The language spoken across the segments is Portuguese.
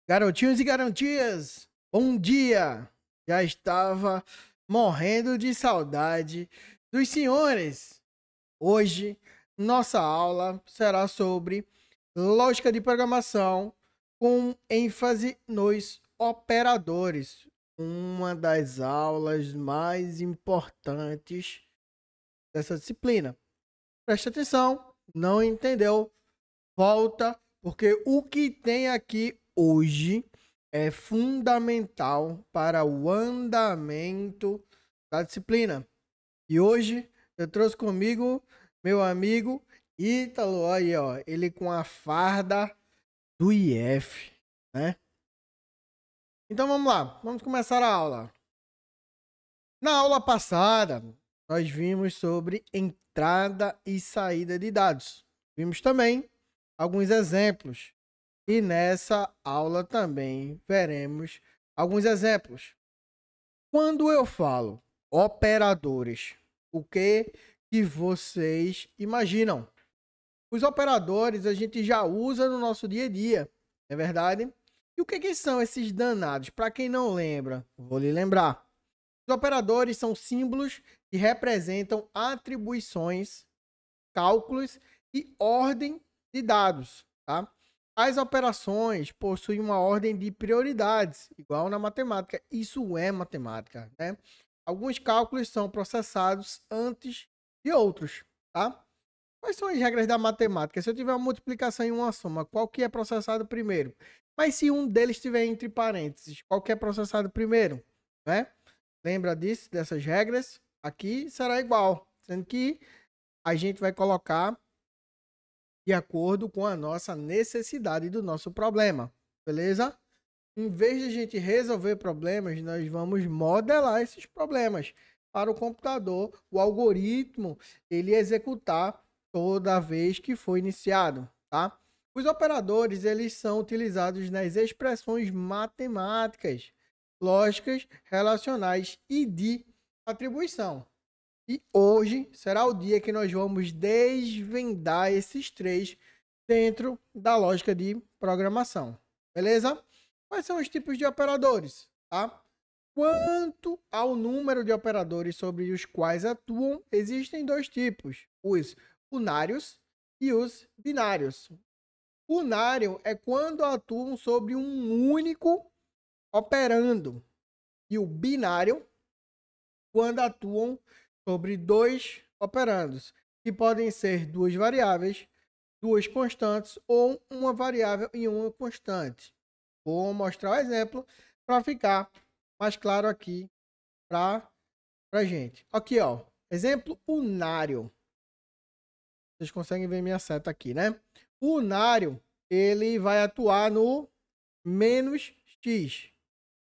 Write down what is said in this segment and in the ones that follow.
Garotinhos e garotinhas, bom dia! Já estava morrendo de saudade dos senhores. Hoje, nossa aula será sobre lógica de programação com ênfase nos operadores. Uma das aulas mais importantes dessa disciplina. Preste atenção, não entendeu? Volta, porque o que tem aqui hoje é fundamental para o andamento da disciplina. E hoje eu trouxe comigo meu amigo Ítalo, aí, ó, ele com a farda do IF, né? Então vamos lá, vamos começar a aula. Na aula passada, nós vimos sobre entrada e saída de dados. Vimos também alguns exemplos. E nessa aula também veremos alguns exemplos. Quando eu falo operadores, o que vocês imaginam? Os operadores a gente já usa no nosso dia a dia, não é verdade? E o que são esses danados? Para quem não lembra, vou lhe lembrar. Os operadores são símbolos que representam atribuições, cálculos e ordem de dados, tá? As operações possuem uma ordem de prioridades, igual na matemática. Isso é matemática, né? Alguns cálculos são processados antes de outros, tá? Quais são as regras da matemática? Se eu tiver uma multiplicação e uma soma, qual que é processado primeiro? Mas se um deles estiver entre parênteses, qual que é processado primeiro? Né? Lembra disso, dessas regras? Aqui será igual, sendo que a gente vai colocar de acordo com a nossa necessidade do nosso problema, beleza? Em vez de a gente resolver problemas, nós vamos modelar esses problemas para o computador, o algoritmo, ele executar toda vez que for iniciado, tá? Os operadores, eles são utilizados nas expressões matemáticas, lógicas, relacionais e de atribuição. E hoje será o dia que nós vamos desvendar esses três dentro da lógica de programação. Beleza? Quais são os tipos de operadores? Tá? Quanto ao número de operadores sobre os quais atuam, existem dois tipos: os unários e os binários. Unário é quando atuam sobre um único operando, e o binário quando atuam sobre dois operandos, que podem ser duas variáveis, duas constantes ou uma variável e uma constante. Vou mostrar o exemplo para ficar mais claro aqui para a gente. Aqui, ó, exemplo unário. Vocês conseguem ver minha seta aqui, né? O unário, ele vai atuar no menos x.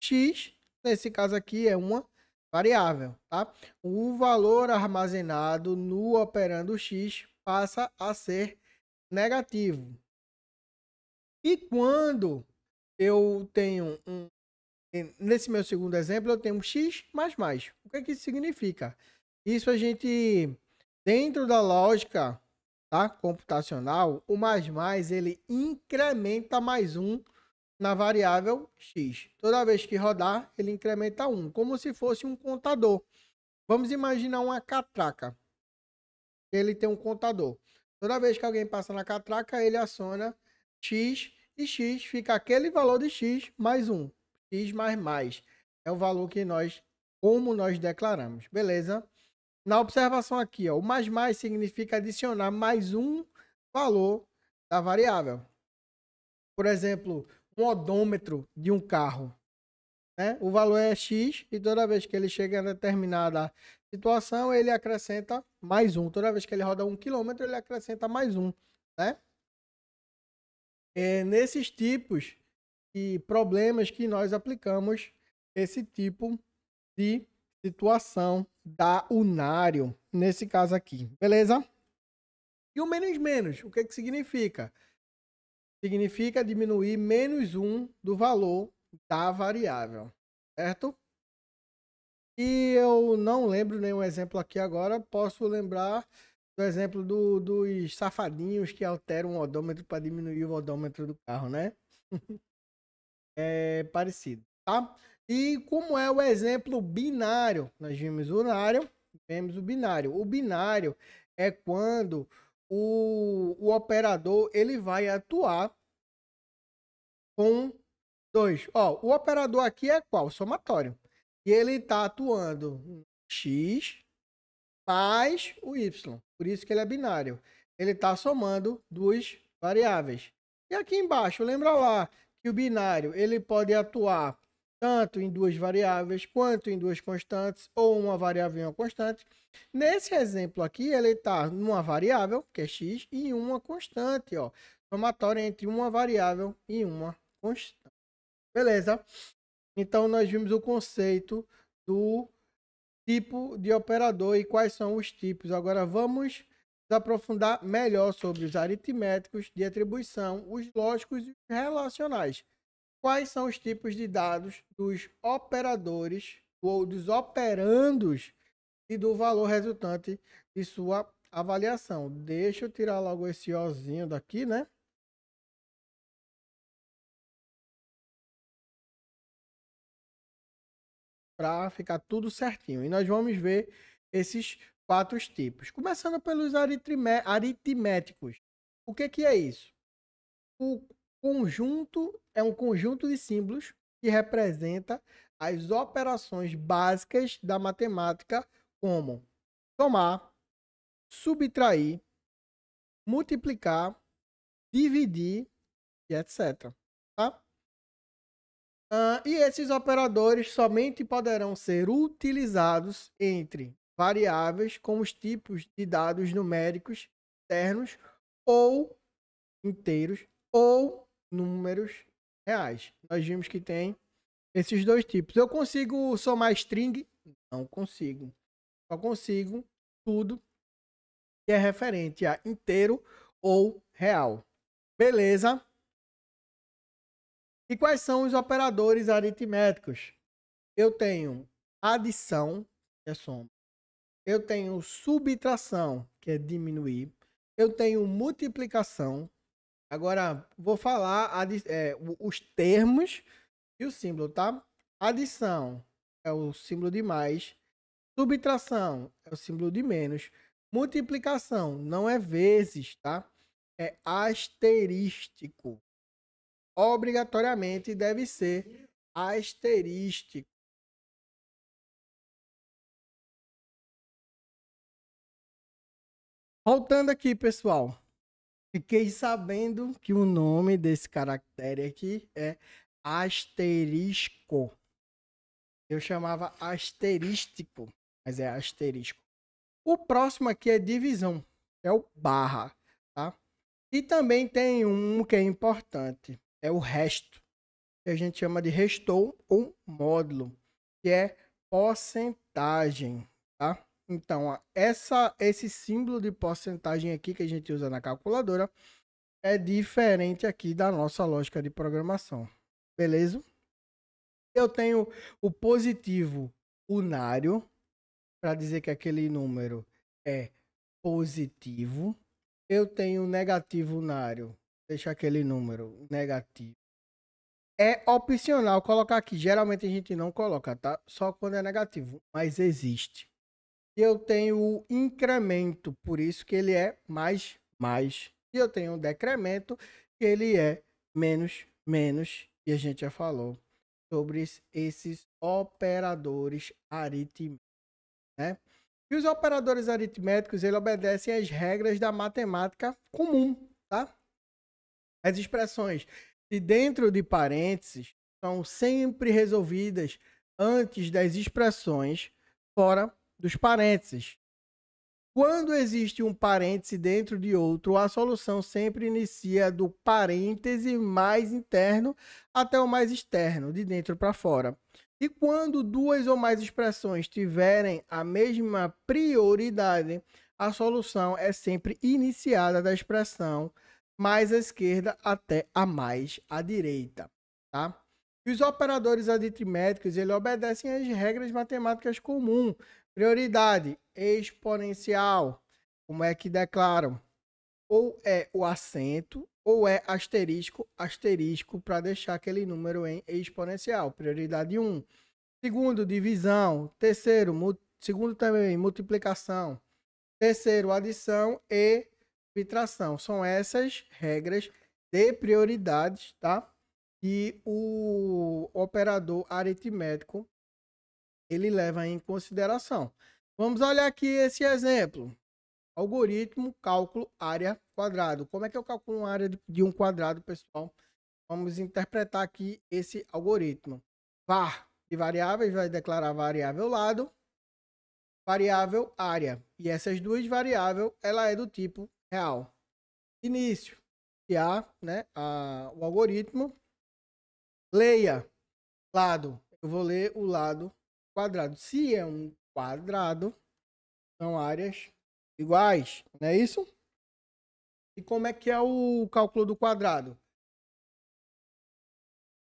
X, nesse caso aqui, é uma variável, tá? O valor armazenado no operando x passa a ser negativo. E quando eu tenho nesse meu segundo exemplo, eu tenho x mais mais. O que isso significa? Isso a gente, dentro da lógica, tá, computacional, o mais ele incrementa mais um na variável x. Toda vez que rodar, ele incrementa 1, como se fosse um contador. Vamos imaginar uma catraca. Ele tem um contador. Toda vez que alguém passa na catraca, ele aciona x e x fica aquele valor de x mais 1. X mais mais. É o valor que nós, como nós declaramos. Beleza? Na observação aqui, ó, o mais significa adicionar mais um valor da variável. Por exemplo, um odômetro de um carro, né? O valor é X e toda vez que ele chega a determinada situação, ele acrescenta mais um. Toda vez que ele roda 1 km, ele acrescenta mais um, né? É nesses tipos de problemas que nós aplicamos esse tipo de situação da unário, nesse caso aqui, beleza? E o menos menos, o que significa? Significa diminuir menos 1 do valor da variável, certo? E eu não lembro nenhum exemplo aqui agora, posso lembrar do exemplo dos safadinhos que alteram o odômetro para diminuir o odômetro do carro, né? parecido, tá? E como é o exemplo binário? Nós vimos o binário. O binário é quando o operador ele vai atuar com dois. Ó, o operador aqui é qual? Somatório. E ele está atuando x mais o y. Por isso que ele é binário. Ele está somando duas variáveis. E aqui embaixo, lembra lá que o binário ele pode atuar tanto em duas variáveis quanto em duas constantes ou uma variável e uma constante. Nesse exemplo aqui, ele está numa variável, que é x, e uma constante, ó. Somatória entre uma variável e uma constante. Beleza? Então, nós vimos o conceito do tipo de operador e quais são os tipos. Agora, vamos aprofundar melhor sobre os aritméticos de atribuição, os lógicos e os relacionais. Quais são os tipos de dados dos operadores ou dos operandos e do valor resultante de sua avaliação? Deixa eu tirar logo esse ozinho daqui, né? Para ficar tudo certinho. E nós vamos ver esses quatro tipos. Começando pelos aritméticos. O que é isso? O conjunto é um conjunto de símbolos que representa as operações básicas da matemática, como somar, subtrair, multiplicar, dividir e etc. Tá? E esses operadores somente poderão ser utilizados entre variáveis com os tipos de dados numéricos externos ou inteiros ou números reais. Nós vimos que tem esses dois tipos. Eu consigo somar string? Não consigo. Só consigo tudo que é referente a inteiro ou real. Beleza? E quais são os operadores aritméticos? Eu tenho adição, que é soma. Eu tenho subtração, que é diminuir. Eu tenho multiplicação. Agora, vou falar os termos e o símbolo, tá? Adição é o símbolo de mais. Subtração é o símbolo de menos. Multiplicação não é vezes, tá? É asterístico. Obrigatoriamente deve ser asterístico. Voltando aqui, pessoal. Fiquei sabendo que o nome desse caractere aqui é asterisco. Eu chamava asterístico, mas é asterisco. O próximo aqui é divisão, é o barra, tá? E também tem um que é importante, é o resto, que a gente chama de restou ou módulo, que é porcentagem, tá? Então, ó, esse símbolo de porcentagem aqui que a gente usa na calculadora é diferente aqui da nossa lógica de programação, beleza? Eu tenho o positivo unário, para dizer que aquele número é positivo. Eu tenho o negativo unário, deixa aquele número negativo. É opcional colocar aqui, geralmente a gente não coloca, tá? Só quando é negativo, mas existe. Eu tenho o incremento, por isso que ele é mais. E eu tenho o decremento, que ele é menos. E a gente já falou sobre esses operadores aritméticos, né? E os operadores aritméticos, ele obedecem às regras da matemática comum, tá? As expressões de dentro de parênteses são sempre resolvidas antes das expressões fora dos parênteses. Quando existe um parêntese dentro de outro, a solução sempre inicia do parêntese mais interno até o mais externo, de dentro para fora. E quando duas ou mais expressões tiverem a mesma prioridade, a solução é sempre iniciada da expressão mais à esquerda até a mais à direita, tá? E os operadores aritméticos, ele obedecem às regras matemáticas comuns. Prioridade exponencial, como é que declaram? Ou é o acento ou é asterisco, asterisco, para deixar aquele número em exponencial. Prioridade 1. Segundo, divisão. Terceiro, segundo também, multiplicação. Terceiro, adição e subtração. São essas regras de prioridades, tá? Que o operador aritmético ele leva em consideração. Vamos olhar aqui esse exemplo. Algoritmo, cálculo, área, quadrado. Como é que eu calculo uma área de um quadrado, pessoal? Vamos interpretar aqui esse algoritmo. Var de variáveis vai declarar variável lado, variável área. E essas duas variáveis, ela é do tipo real. Início. E né, o algoritmo. Leia lado. Eu vou ler o lado quadrado. Se é um quadrado, são áreas iguais, não é isso? E como é que é o cálculo do quadrado?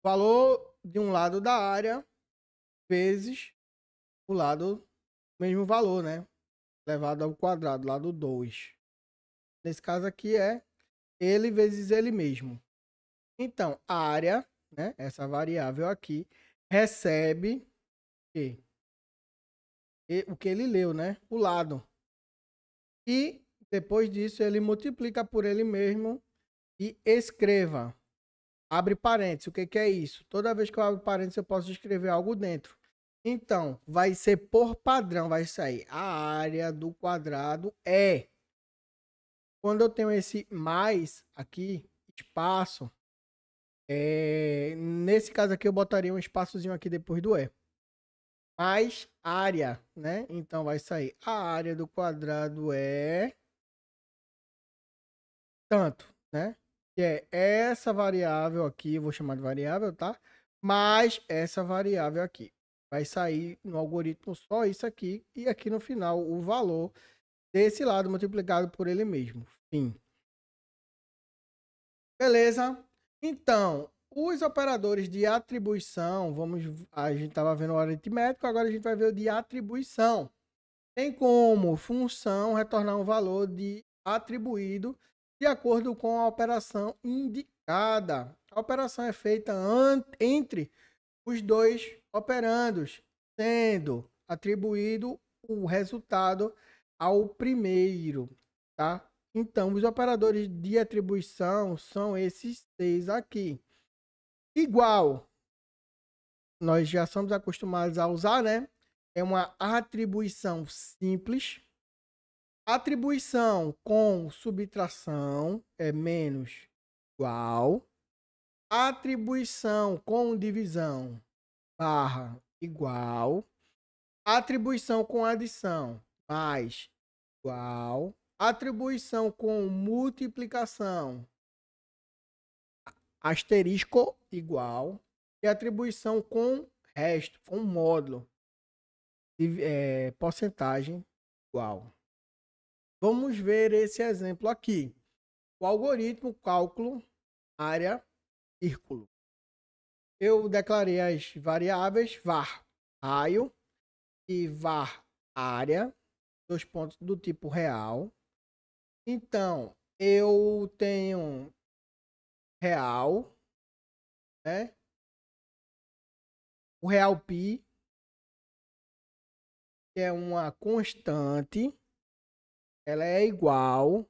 Valor de um lado da área vezes o lado, mesmo valor, né? Elevado ao quadrado, lado 2. Nesse caso aqui é ele vezes ele mesmo. Então, a área, né? Essa variável aqui, recebe o que ele leu, né? O lado. E depois disso ele multiplica por ele mesmo e escreva. Abre parênteses. O que é isso? Toda vez que eu abro parênteses eu posso escrever algo dentro. Então, vai ser por padrão, vai sair a área do quadrado é. Quando eu tenho esse mais aqui, espaço, nesse caso aqui eu botaria um espaçozinho aqui depois do é. Mais área, né? Então vai sair a área do quadrado é tanto, né? Que é essa variável aqui, eu vou chamar de variável, tá? Mais essa variável aqui. Vai sair no algoritmo só isso aqui e aqui no final o valor desse lado multiplicado por ele mesmo. Fim. Beleza? Então, os operadores de atribuição, a gente estava vendo o aritmético, agora a gente vai ver o de atribuição. Tem como função retornar um valor de atribuído de acordo com a operação indicada. A operação é feita entre os dois operandos, sendo atribuído o resultado ao primeiro, tá? Então, os operadores de atribuição são esses 6 aqui. Igual, nós já somos acostumados a usar, né? É uma atribuição simples. Atribuição com subtração é menos igual. Atribuição com divisão barra igual. Atribuição com adição mais igual. Atribuição com multiplicação asterisco igual. E atribuição com resto, com módulo, porcentagem igual. Vamos ver esse exemplo aqui. O algoritmo cálculo área círculo. Eu declarei as variáveis var raio e var área, dois pontos do tipo real. Então, eu tenho real, né? O real π, que é uma constante, ela é igual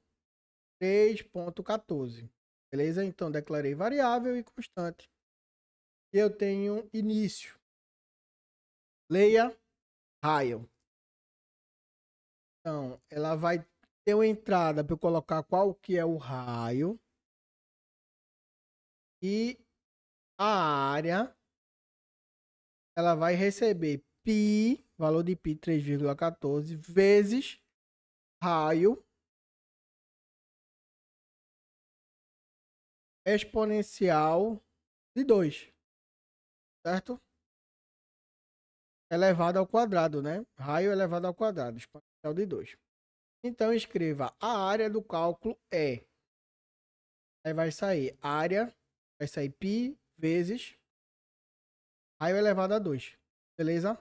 3,14. Beleza? Então, declarei variável e constante. E eu tenho início. Leia raio. Então, ela vai ter uma entrada para eu colocar qual que é o raio. E a área, ela vai receber π, valor de π 3,14, vezes raio exponencial de 2, certo? Elevado ao quadrado, né? Raio elevado ao quadrado, exponencial de 2. Então, escreva a área do cálculo é. Aí vai sair área, vai sair π vezes raio elevado a 2. Beleza?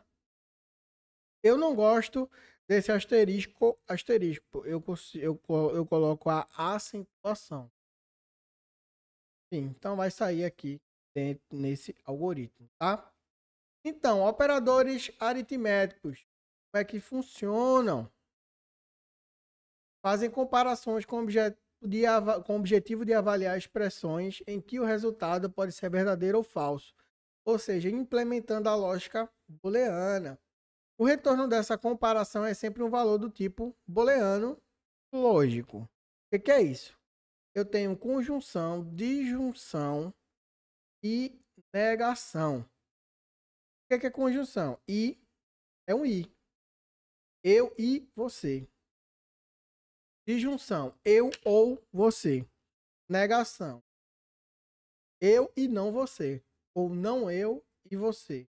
Eu não gosto desse asterisco. Eu coloco a acentuação. Sim, então vai sair aqui dentro nesse algoritmo, tá? Então, operadores aritméticos, como é que funcionam? Fazem comparações com o objetivo de avaliar expressões em que o resultado pode ser verdadeiro ou falso, ou seja, implementando a lógica booleana. O retorno dessa comparação é sempre um valor do tipo booleano lógico. O que é isso? Eu tenho conjunção, disjunção e negação. O que é conjunção? I é um I. Eu e você. Disjunção, eu ou você. Negação, eu e não você. Ou não eu e você.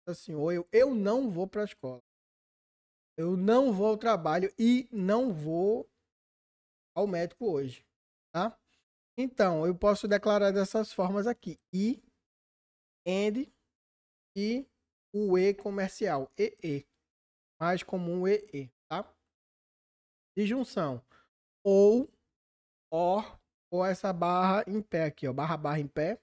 Assim, ou eu não vou para a escola. Eu não vou ao trabalho e não vou ao médico hoje, tá? Então, eu posso declarar dessas formas aqui. I, and e o E comercial. EE. Mais comum EE, tá? Disjunção. Ou, or, ou essa barra em pé aqui, ó. Barra em pé.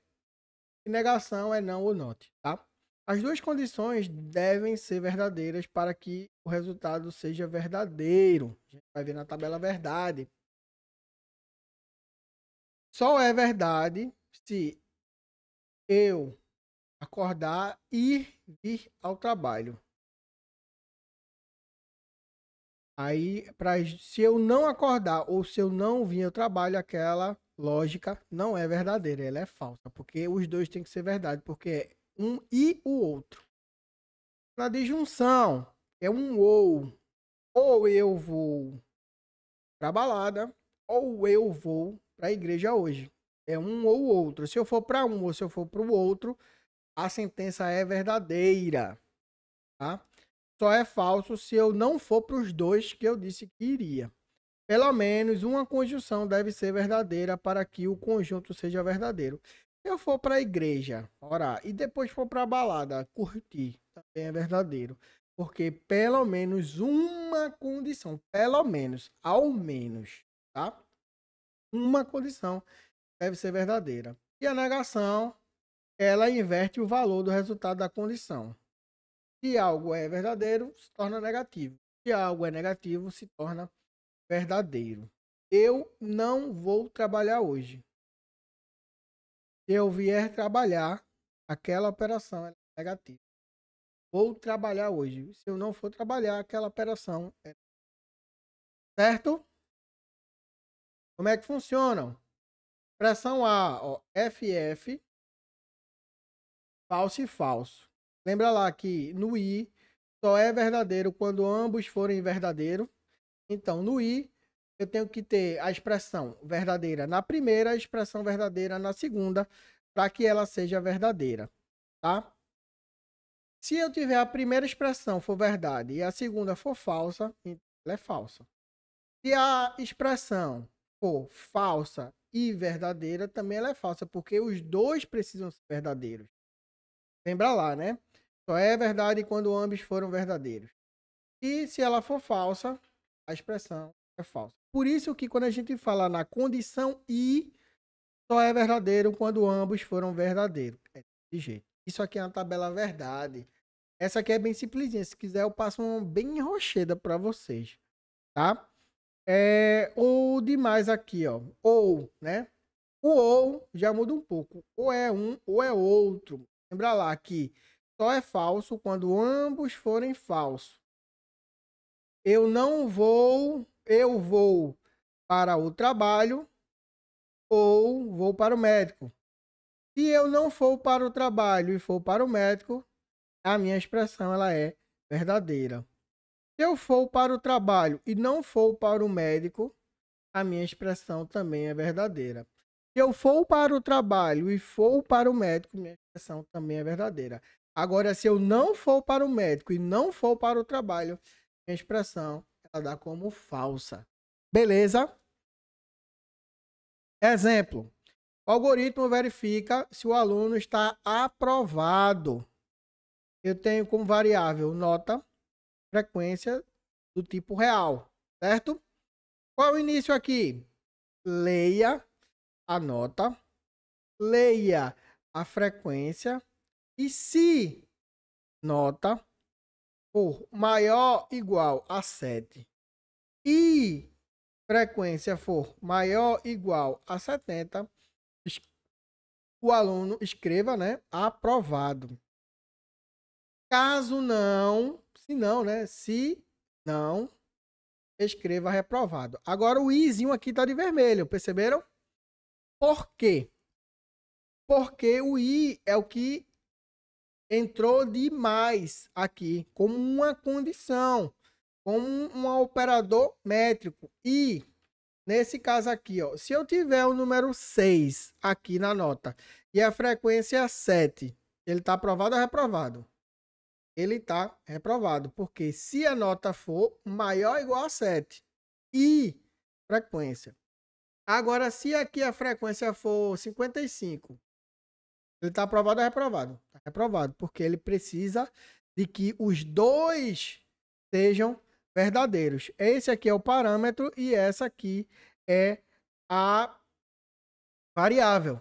E negação é não ou not, tá? As duas condições devem ser verdadeiras para que o resultado seja verdadeiro. A gente vai ver na tabela verdade. Só é verdade se eu acordar e vir ao trabalho. Aí, se eu não acordar ou se eu não vir ao trabalho, aquela lógica não é verdadeira, ela é falsa, porque os dois têm que ser verdade, porque é um e o outro. Na disjunção, é um ou eu vou para balada, ou eu vou para a igreja hoje. É um ou outro. Se eu for para um ou se eu for para o outro, a sentença é verdadeira, tá? Só é falso se eu não for para os dois que eu disse que iria. Pelo menos uma conjunção deve ser verdadeira para que o conjunto seja verdadeiro. Se eu for para a igreja orar e depois for para a balada curtir, também é verdadeiro. Porque pelo menos uma condição, pelo menos, ao menos, tá? Uma condição deve ser verdadeira. E a negação, ela inverte o valor do resultado da condição. Se algo é verdadeiro, se torna negativo. Se algo é negativo, se torna verdadeiro. Eu não vou trabalhar hoje. Se eu vier trabalhar, aquela operação é negativa. Vou trabalhar hoje. Se eu não for trabalhar, aquela operação é certo? Como é que funcionam? Expressão A, ó, FF, falso e falso. Lembra lá que no I só é verdadeiro quando ambos forem verdadeiro. Então, no I, eu tenho que ter a expressão verdadeira na primeira, a expressão verdadeira na segunda, para que ela seja verdadeira, tá? Se eu tiver a primeira expressão for verdade e a segunda for falsa, então ela é falsa. Se a expressão for falsa e verdadeira, também ela é falsa, porque os dois precisam ser verdadeiros. Lembra lá, né? Só é verdade quando ambos foram verdadeiros. E se ela for falsa, a expressão é falsa. Por isso que quando a gente fala na condição I, só é verdadeiro quando ambos foram verdadeiros. É desse jeito. Isso aqui é uma tabela verdade. Essa aqui é bem simplesinha. Se quiser, eu passo uma bem rocheda para vocês, tá? O demais aqui, ó. Ou, né? O ou já muda um pouco. Ou é um ou é outro. Lembra lá que só é falso quando ambos forem falsos. Eu vou para o trabalho ou vou para o médico. Se eu não for para o trabalho e for para o médico, a minha expressão ela é verdadeira. Se eu for para o trabalho e não for para o médico, a minha expressão também é verdadeira. Se eu for para o trabalho e for para o médico, minha expressão também é verdadeira. Agora, se eu não for para o médico e não for para o trabalho, minha expressão ela dá como falsa. Beleza? Exemplo. O algoritmo verifica se o aluno está aprovado. Eu tenho como variável nota, frequência do tipo real, certo? Qual é o início aqui? Leia a nota leia a frequência e se nota for maior ou igual a 7 e frequência for maior ou igual a 70, o aluno escreva, né, aprovado. Caso não, se não, escreva reprovado. Agora o izinho aqui tá de vermelho, perceberam? Por quê? Porque o i é o que entrou demais aqui, como uma condição, como um operador métrico. E, nesse caso aqui, ó, se eu tiver o número 6 aqui na nota e a frequência é 7, ele está aprovado ou reprovado? Ele está reprovado, porque se a nota for maior ou igual a 7 e frequência. Agora, se aqui a frequência for 55, ele está aprovado ou reprovado? Está reprovado, porque ele precisa de que os dois sejam verdadeiros. Esse aqui é o parâmetro e essa aqui é a variável,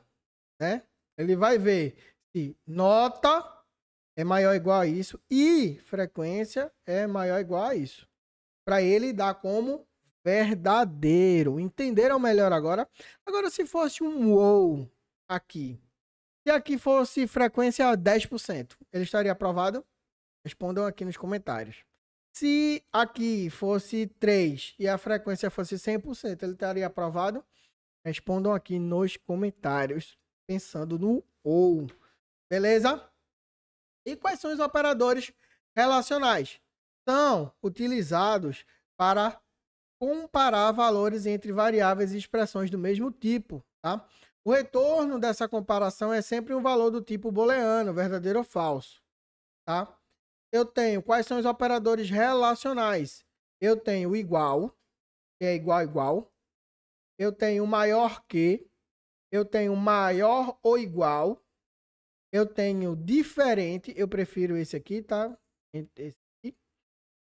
né? Ele vai ver se nota é maior ou igual a isso e frequência é maior ou igual a isso. Para ele dar como verdadeiro. Entenderam melhor agora? Agora, se fosse um ou aqui, se aqui fosse frequência 10%, ele estaria aprovado? Respondam aqui nos comentários. Se aqui fosse 3 e a frequência fosse 100%, ele estaria aprovado? Respondam aqui nos comentários, pensando no ou. Beleza? E quais são os operadores relacionais? São utilizados para comparar valores entre variáveis e expressões do mesmo tipo, tá? O retorno dessa comparação é sempre um valor do tipo booleano, verdadeiro ou falso, tá? Eu tenho quais são os operadores relacionais? Eu tenho igual, que é igual a igual. Eu tenho maior que. Eu tenho maior ou igual. Eu tenho diferente. Eu prefiro esse aqui, tá? Esse aqui.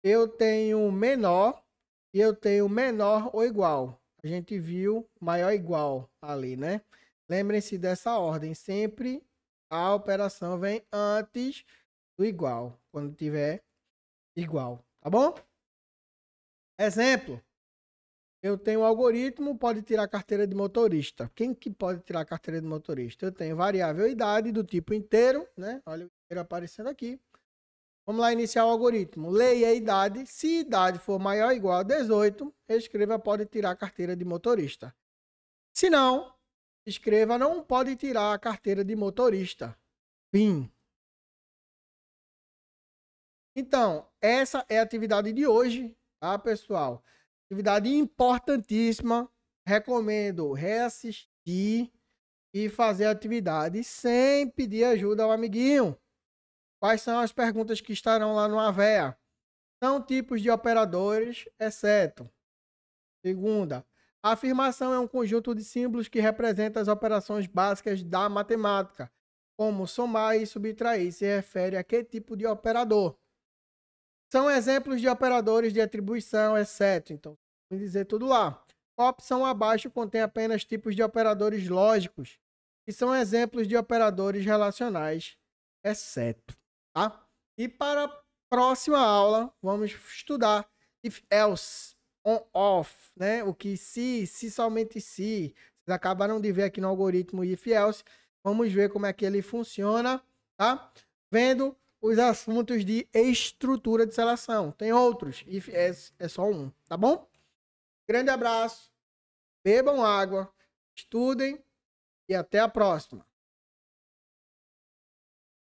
Eu tenho menor. E eu tenho menor ou igual. A gente viu maior ou igual ali, né? Lembrem-se dessa ordem. Sempre a operação vem antes do igual. Quando tiver igual. Tá bom? Exemplo. Eu tenho um algoritmo, pode tirar a carteira de motorista. Quem que pode tirar a carteira de motorista? Eu tenho variável idade do tipo inteiro, né? Olha o inteiro aparecendo aqui. Vamos lá iniciar o algoritmo. Leia a idade. Se idade for maior ou igual a 18, escreva pode tirar a carteira de motorista. Se não, escreva não pode tirar a carteira de motorista. Fim. Então, essa é a atividade de hoje, tá, pessoal? Atividade importantíssima. Recomendo reassistir e fazer a atividade sem pedir ajuda ao amiguinho. Quais são as perguntas que estarão lá no AVEA? São tipos de operadores, exceto. Segunda, a afirmação é um conjunto de símbolos que representa as operações básicas da matemática, como somar e subtrair. Se refere a que tipo de operador? São exemplos de operadores de atribuição, exceto. Então, vou dizer tudo lá. A opção abaixo contém apenas tipos de operadores lógicos, que são exemplos de operadores relacionais, exceto. Tá? E para a próxima aula, vamos estudar if else, on off, né? O que se somente se. Vocês acabaram de ver aqui no algoritmo if else. Vamos ver como é que ele funciona, tá? Vendo os assuntos de estrutura de seleção. Tem outros, if else é só um, tá bom? Grande abraço, bebam água, estudem e até a próxima.